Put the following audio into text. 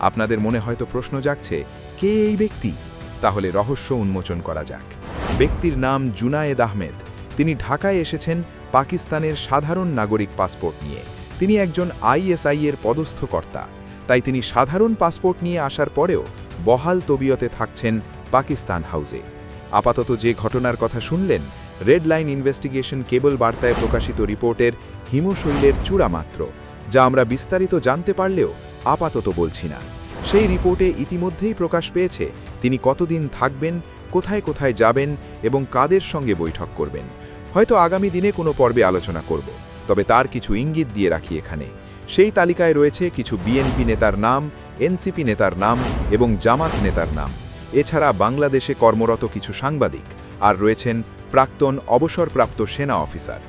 আপনাদের মনে হয়তো প্রশ্ন জাগছে, কে এই ব্যক্তি? তাহলে রহস্য উন্মোচন করা যাক। ব্যক্তির নাম জুনায়েদ আহমেদ। তিনি ঢাকায় এসেছেন পাকিস্তানের সাধারণ নাগরিক পাসপোর্ট নিয়ে। তিনি একজন আইএসআই এর পদস্থ কর্তা। তাই তিনি সাধারণ পাসপোর্ট নিয়ে আসার পরেও বহাল তবিয়তে থাকছেন পাকিস্তান হাউসে। আপাতত যে ঘটনার কথা শুনলেন, রেড লাইন ইনভেস্টিগেশন কেবল বার্তায় প্রকাশিত রিপোর্টের হিমশৈলের চূড়া মাত্র, যা আমরা বিস্তারিত জানতে পারলেও আপাতত বলছি না। সেই রিপোর্টে ইতিমধ্যেই প্রকাশ পেয়েছে তিনি কতদিন থাকবেন, কোথায় কোথায় যাবেন এবং কাদের সঙ্গে বৈঠক করবেন। হয়তো আগামী দিনে কোনো পর্বে আলোচনা করব, তবে তার কিছু ইঙ্গিত দিয়ে রাখি এখানে। সেই তালিকায় রয়েছে কিছু বিএনপি নেতার নাম, এনসিপি নেতার নাম এবং জামাত নেতার নাম। এছাড়া বাংলাদেশে কর্মরত কিছু সাংবাদিক, আর রয়েছেন প্রাক্তন অবসরপ্রাপ্ত সেনা অফিসার।